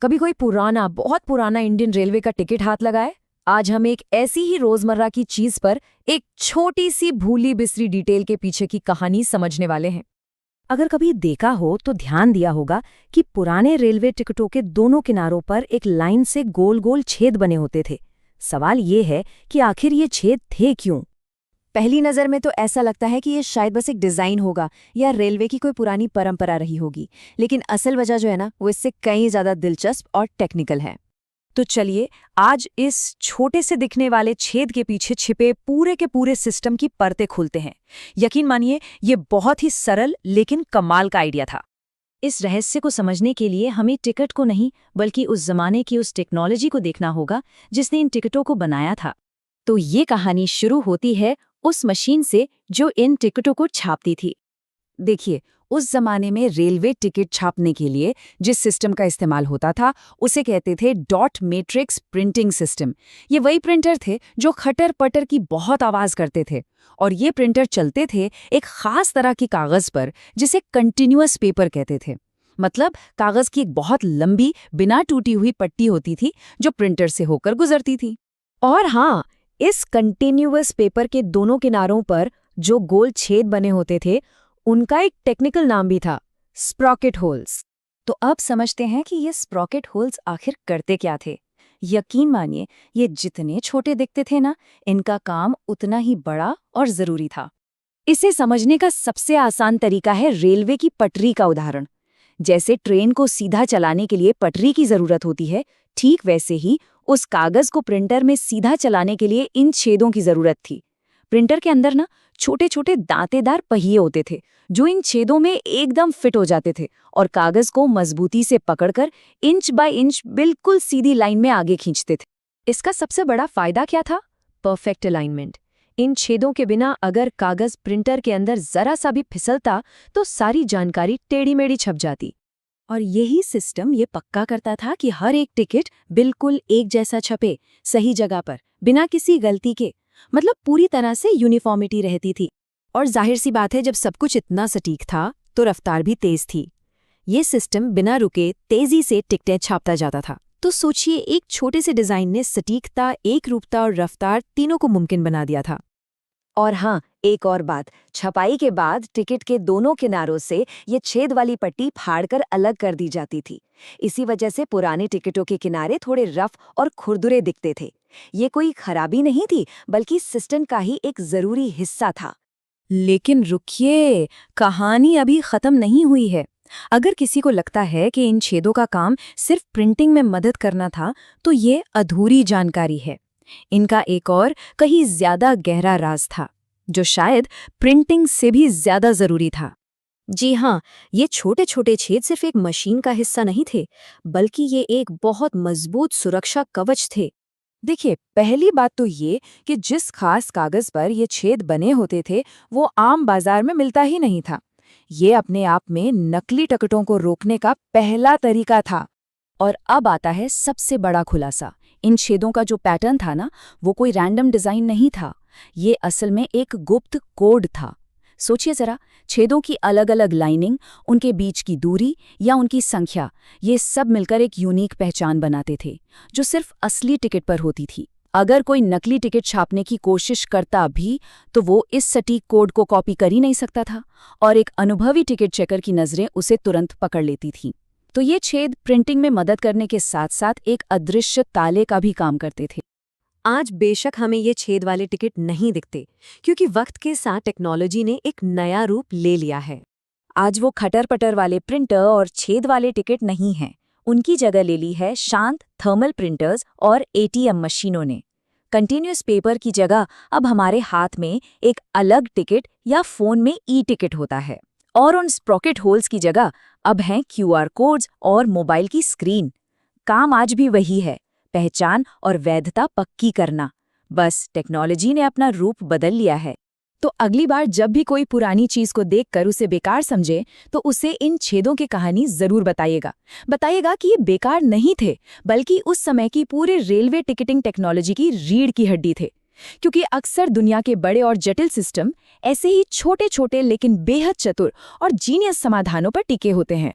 कभी कोई पुराना, बहुत पुराना इंडियन रेलवे का टिकट हाथ लगाए? आज हम एक ऐसी ही रोजमर्रा की चीज पर एक छोटी सी भूली बिसरी डिटेल के पीछे की कहानी समझने वाले हैं। अगर कभी देखा हो तो ध्यान दिया होगा कि पुराने रेलवे टिकटों के दोनों किनारों पर एक लाइन से गोल गोल छेद बने होते थे। सवाल ये है कि आखिर ये छेद थे क्यों? पहली नज़र में तो ऐसा लगता है कि ये शायद बस एक डिज़ाइन होगा या रेलवे की कोई पुरानी परंपरा रही होगी, लेकिन असल वजह जो है ना, वो इससे कहीं ज़्यादा दिलचस्प और टेक्निकल है। तो चलिए आज इस छोटे से दिखने वाले छेद के पीछे छिपे पूरे के पूरे सिस्टम की परतें खोलते हैं। यकीन मानिए, ये बहुत ही सरल लेकिन कमाल का आइडिया था। इस रहस्य को समझने के लिए हमें टिकट को नहीं, बल्कि उस जमाने की उस टेक्नोलॉजी को देखना होगा जिसने इन टिकटों को बनाया था। तो ये कहानी शुरू होती है उस मशीन से जो इन टिकटों को छापती थी। देखिए, उस जमाने में रेलवे टिकट छापने के लिए जिस सिस्टम का इस्तेमाल होता था उसे कहते थे डॉट मैट्रिक्स प्रिंटिंग सिस्टम। ये वही प्रिंटर थे जो खटर पटर की बहुत आवाज करते थे, और ये प्रिंटर चलते थे एक खास तरह की कागज पर जिसे कंटिन्यूअस पेपर कहते थे। मतलब कागज की एक बहुत लंबी बिना टूटी हुई पट्टी होती थी जो प्रिंटर से होकर गुजरती थी। और हाँ, इस कंटिन्यूअस पेपर के दोनों किनारों पर जो गोल छेद बने होते थे उनका एक टेक्निकल नाम भी था, स्प्रॉकेट होल्स। तो अब समझते हैं कि ये स्प्रॉकेट होल्स आखिर करते क्या थे। यकीन मानिए, ये जितने छोटे दिखते थे ना, इनका काम उतना ही बड़ा और जरूरी था। इसे समझने का सबसे आसान तरीका है रेलवे की पटरी का उदाहरण। जैसे ट्रेन को सीधा चलाने के लिए पटरी की जरूरत होती है, ठीक वैसे ही उस कागज को प्रिंटर में सीधा चलाने के लिए इन छेदों की जरूरत थी। प्रिंटर के अंदर ना छोटे छोटे दांतेदार पहिए होते थे जो इन छेदों में एकदम फिट हो जाते थे और कागज को मजबूती से पकड़कर इंच बाय इंच बिल्कुल सीधी लाइन में आगे खींचते थे। इसका सबसे बड़ा फायदा क्या था? Perfect alignment. इन छेदों के बिना अगर कागज प्रिंटर के अंदर जरा सा भी फिसलता तो सारी जानकारी टेढ़ी मेढ़ी छप जाती। और यही सिस्टम ये पक्का करता था कि हर एक टिकट बिल्कुल एक जैसा छपे, सही जगह पर, बिना किसी गलती के। मतलब पूरी तरह से यूनिफॉर्मिटी रहती थी। और जाहिर सी बात है, जब सब कुछ इतना सटीक था तो रफ्तार भी तेज थी। ये सिस्टम बिना रुके तेजी से टिकटें छापता जाता था। तो सोचिए, एक छोटे से डिजाइन ने सटीकता, एकरूपता और रफ्तार तीनों को मुमकिन बना दिया था। और हाँ, एक और बात, छपाई के बाद टिकट के दोनों किनारों से ये छेद वाली पट्टी फाड़कर अलग कर दी जाती थी। इसी वजह से पुराने टिकटों के किनारे थोड़े रफ और खुरदुरे दिखते थे। ये कोई खराबी नहीं थी, बल्कि सिस्टम का ही एक जरूरी हिस्सा था। लेकिन रुकिए, कहानी अभी खत्म नहीं हुई है। अगर किसी को लगता है कि इन छेदों का काम सिर्फ प्रिंटिंग में मदद करना था, तो ये अधूरी जानकारी है। इनका एक और कहीं ज्यादा गहरा राज था जो शायद प्रिंटिंग से भी ज्यादा जरूरी था। जी हाँ, ये छोटे छोटे छेद सिर्फ एक मशीन का हिस्सा नहीं थे, बल्कि ये एक बहुत मजबूत सुरक्षा कवच थे। देखिए, पहली बात तो ये कि जिस खास कागज पर ये छेद बने होते थे वो आम बाजार में मिलता ही नहीं था। ये अपने आप में नकली टिकटों को रोकने का पहला तरीका था। और अब आता है सबसे बड़ा खुलासा। इन छेदों का जो पैटर्न था ना, वो कोई रैंडम डिजाइन नहीं था। ये असल में एक गुप्त कोड था। सोचिए जरा, छेदों की अलग अलग लाइनिंग, उनके बीच की दूरी या उनकी संख्या, ये सब मिलकर एक यूनिक पहचान बनाते थे जो सिर्फ असली टिकट पर होती थी। अगर कोई नकली टिकट छापने की कोशिश करता भी तो वो इस सटीक कोड को कॉपी कर ही नहीं सकता था, और एक अनुभवी टिकट चेकर की नजरें उसे तुरंत पकड़ लेती थीं। तो ये छेद प्रिंटिंग में मदद करने के साथ साथ एक अदृश्य ताले का भी काम करते थे। आज बेशक हमें ये छेद वाले टिकट नहीं दिखते, क्योंकि वक्त के साथ टेक्नोलॉजी ने एक नया रूप ले लिया है। आज वो खटर पटर वाले प्रिंटर और छेद वाले टिकट नहीं हैं। उनकी जगह ले ली है शांत थर्मल प्रिंटर्स और एटीएम मशीनों ने। कंटिन्यूअस पेपर की जगह अब हमारे हाथ में एक अलग टिकट या फोन में ई टिकट होता है, और उन स्प्रॉकेट होल्स की जगह अब हैं क्यूआर कोड्स और मोबाइल की स्क्रीन। काम आज भी वही है, पहचान और वैधता पक्की करना। बस टेक्नोलॉजी ने अपना रूप बदल लिया है। तो अगली बार जब भी कोई पुरानी चीज को देखकर उसे बेकार समझे, तो उसे इन छेदों की कहानी जरूर बताइएगा कि ये बेकार नहीं थे, बल्कि उस समय की पूरे रेलवे टिकटिंग टेक्नोलॉजी की रीढ़ की हड्डी थे। क्योंकि अक्सर दुनिया के बड़े और जटिल सिस्टम ऐसे ही छोटे छोटे लेकिन बेहद चतुर और जीनियस समाधानों पर टिके होते हैं।